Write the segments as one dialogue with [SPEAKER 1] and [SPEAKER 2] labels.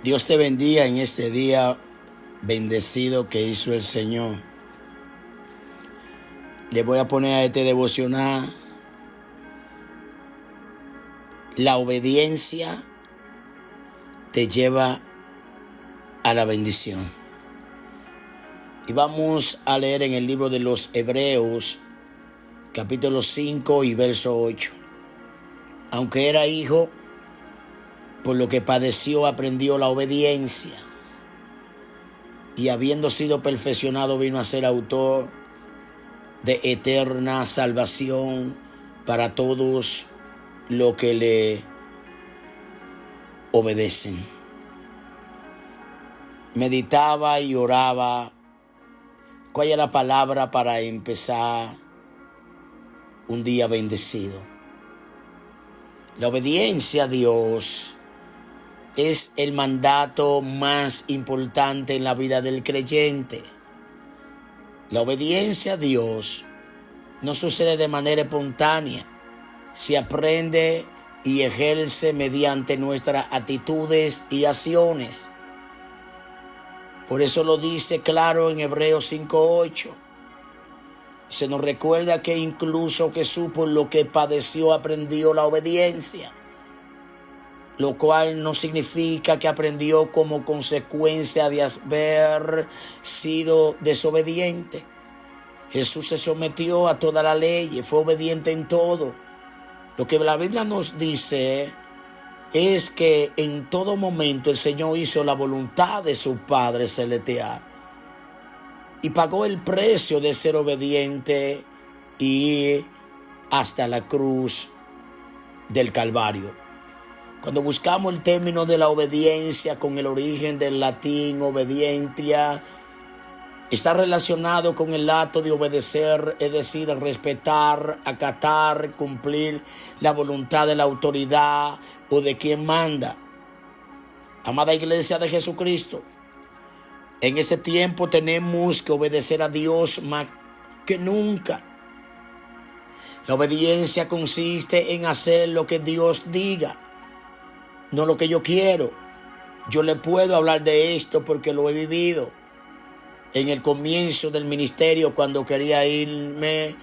[SPEAKER 1] Dios te bendiga en este día bendecido que hizo el Señor. Le voy a poner a este devocional: la obediencia te lleva a la bendición. Y vamos a leer en el libro de los Hebreos, capítulo 5 y verso 8. Aunque era hijo, por lo que padeció aprendió la obediencia, y habiendo sido perfeccionado vino a ser autor de eterna salvación para todos los que le obedecen. Meditaba y oraba cuál es la palabra para empezar un día bendecido. La obediencia a Dios es el mandato más importante en la vida del creyente. La obediencia a Dios no sucede de manera espontánea. Se aprende y ejerce mediante nuestras actitudes y acciones. Por eso lo dice claro en Hebreos 5:8. Se nos recuerda que incluso Jesús, por lo que padeció, aprendió la obediencia, lo cual no significa que aprendió como consecuencia de haber sido desobediente. Jesús se sometió a toda la ley y fue obediente en todo. Lo que la Biblia nos dice es que en todo momento el Señor hizo la voluntad de su Padre celestial y pagó el precio de ser obediente y hasta la cruz del Calvario. Cuando buscamos el término de la obediencia con el origen del latín obedientia, está relacionado con el acto de obedecer, es decir, de respetar, acatar, cumplir la voluntad de la autoridad o de quien manda. Amada Iglesia de Jesucristo, en ese tiempo tenemos que obedecer a Dios más que nunca. La obediencia consiste en hacer lo que Dios diga, no lo que yo quiero. Yo le puedo hablar de esto porque lo he vivido. En el comienzo del ministerio, cuando quería irme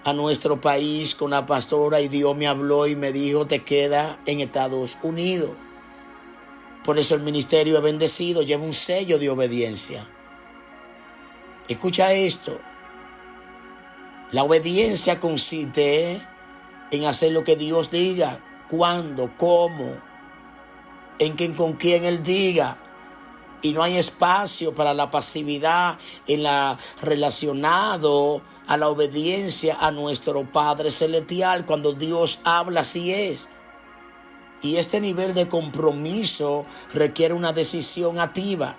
[SPEAKER 1] a nuestro país con la pastora, y Dios me habló y me dijo: te queda en Estados Unidos. Por eso el ministerio es bendecido, lleva un sello de obediencia. Escucha esto: la obediencia consiste en hacer lo que Dios diga, cuándo, cómo, con quién Él diga. Y no hay espacio para la pasividad en la relacionado a la obediencia a nuestro Padre Celestial. Cuando Dios habla, así es. Y este nivel de compromiso requiere una decisión activa.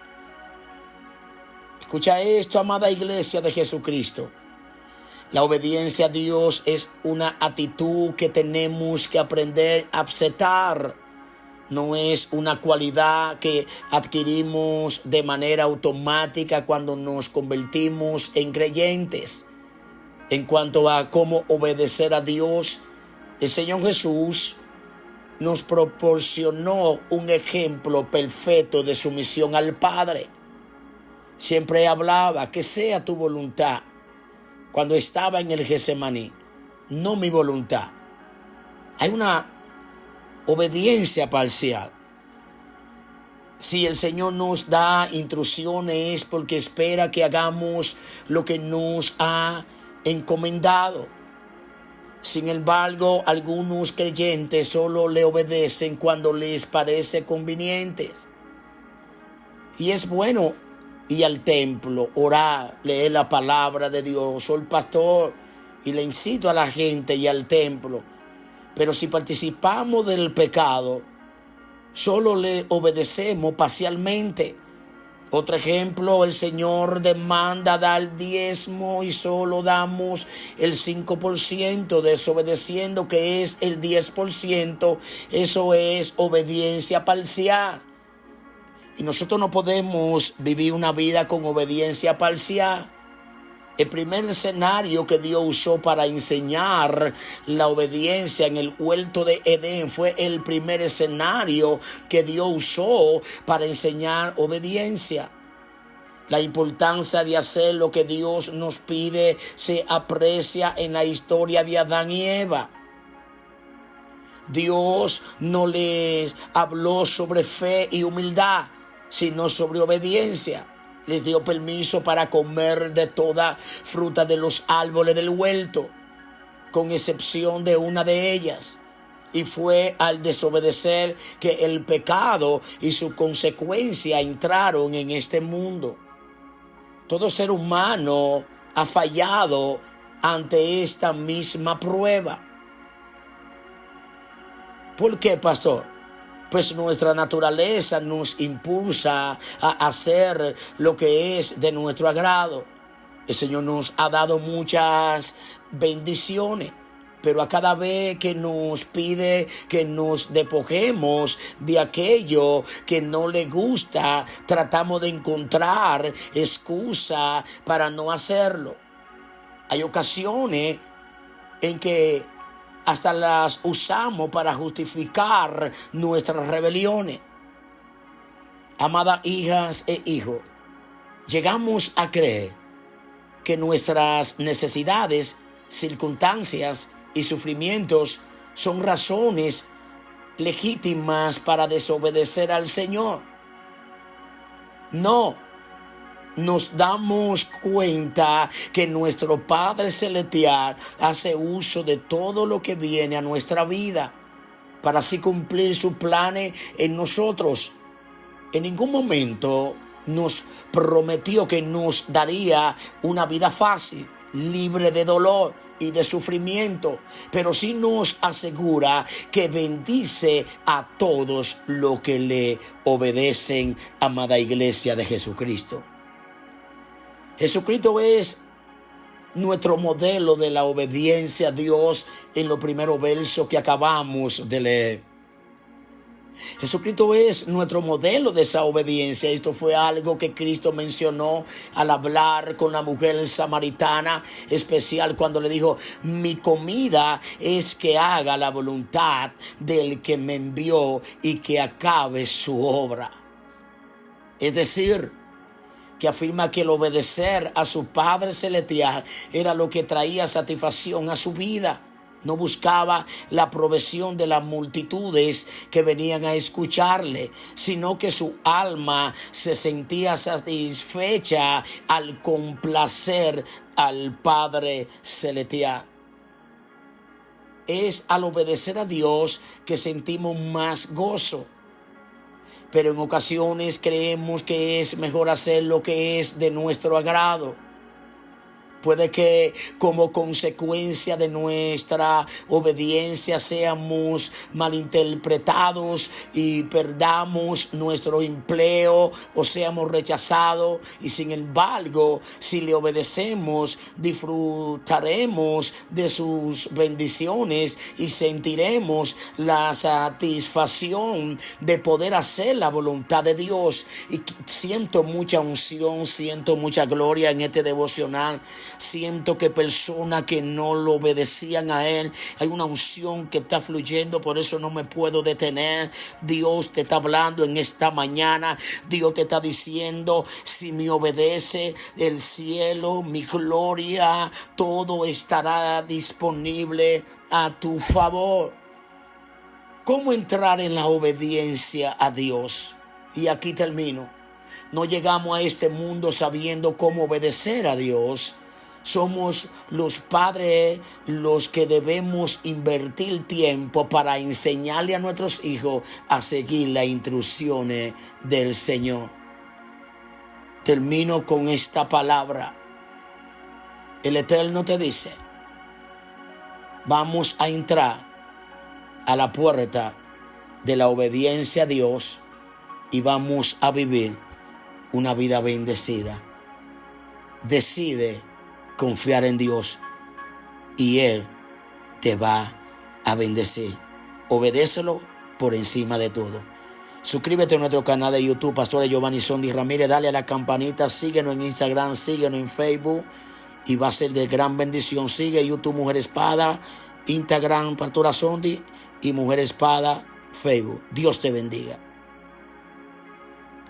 [SPEAKER 1] Escucha esto, amada Iglesia de Jesucristo. La obediencia a Dios es una actitud que tenemos que aprender a aceptar. No es una cualidad que adquirimos de manera automática cuando nos convertimos en creyentes. En cuanto a cómo obedecer a Dios, el Señor Jesús nos proporcionó un ejemplo perfecto de sumisión al Padre. Siempre hablaba: que sea tu voluntad. Cuando estaba en el Getsemaní, no mi voluntad. Hay una obediencia parcial. Si el Señor nos da instrucciones es porque espera que hagamos lo que nos ha encomendado. Sin embargo, algunos creyentes solo le obedecen cuando les parece conveniente. Y es bueno ir al templo, orar, leer la palabra de Dios. Soy pastor y le incito a la gente ir al templo. Pero si participamos del pecado, solo le obedecemos parcialmente. Otro ejemplo: el Señor demanda dar diezmo y solo damos el 5%, desobedeciendo que es el 10%. Eso es obediencia parcial. Y nosotros no podemos vivir una vida con obediencia parcial. El primer escenario que Dios usó para enseñar la obediencia en el huerto de Edén fue el primer escenario que Dios usó para enseñar obediencia. La importancia de hacer lo que Dios nos pide se aprecia en la historia de Adán y Eva. Dios no les habló sobre fe y humildad, sino sobre obediencia. Les dio permiso para comer de toda fruta de los árboles del huerto, con excepción de una de ellas. Y fue al desobedecer que el pecado y su consecuencia entraron en este mundo. Todo ser humano ha fallado ante esta misma prueba. ¿Por qué, pastor? Pues nuestra naturaleza nos impulsa a hacer lo que es de nuestro agrado. El Señor nos ha dado muchas bendiciones, pero a cada vez que nos pide que nos despojemos de aquello que no le gusta, tratamos de encontrar excusa para no hacerlo. Hay ocasiones en que hasta las usamos para justificar nuestras rebeliones. Amadas hijas e hijos, llegamos a creer que nuestras necesidades, circunstancias y sufrimientos son razones legítimas para desobedecer al Señor. No. Nos damos cuenta que nuestro Padre Celestial hace uso de todo lo que viene a nuestra vida para así cumplir sus planes en nosotros. En ningún momento nos prometió que nos daría una vida fácil, libre de dolor y de sufrimiento, pero sí nos asegura que bendice a todos los que le obedecen, amada iglesia de Jesucristo. Jesucristo es nuestro modelo de la obediencia a Dios en los primeros versos que acabamos de leer. Jesucristo es nuestro modelo de esa obediencia. Esto fue algo que Cristo mencionó al hablar con la mujer samaritana, especial cuando le dijo: mi comida es que haga la voluntad del que me envió y que acabe su obra. Es decir, que afirma que el obedecer a su Padre Celestial era lo que traía satisfacción a su vida. No buscaba la provisión de las multitudes que venían a escucharle, sino que su alma se sentía satisfecha al complacer al Padre Celestial. Es al obedecer a Dios que sentimos más gozo. Pero en ocasiones creemos que es mejor hacer lo que es de nuestro agrado. Puede que como consecuencia de nuestra obediencia seamos malinterpretados y perdamos nuestro empleo o seamos rechazados. Y sin embargo, si le obedecemos, disfrutaremos de sus bendiciones y sentiremos la satisfacción de poder hacer la voluntad de Dios. Y siento mucha unción, siento mucha gloria en este devocional. Siento que personas que no lo obedecían a Él, hay una unción que está fluyendo, por eso no me puedo detener. Dios te está hablando en esta mañana. Dios te está diciendo: si me obedece, el cielo, mi gloria, todo estará disponible a tu favor. ¿Cómo entrar en la obediencia a Dios? Y aquí termino. No llegamos a este mundo sabiendo cómo obedecer a Dios. Somos los padres los que debemos invertir tiempo para enseñarle a nuestros hijos a seguir las instrucciones del Señor. Termino con esta palabra. El Eterno te dice: vamos a entrar a la puerta de la obediencia a Dios y vamos a vivir una vida bendecida. Decide confiar en Dios y Él te va a bendecir. Obedécelo por encima de todo. Suscríbete a nuestro canal de YouTube, Pastor Giovanni Sondi Ramírez. Dale a la campanita, síguenos en Instagram, síguenos en Facebook. y va a ser de gran bendición. Sigue YouTube Mujer Espada, Instagram Pastora Sondi y Mujer Espada Facebook. Dios te bendiga.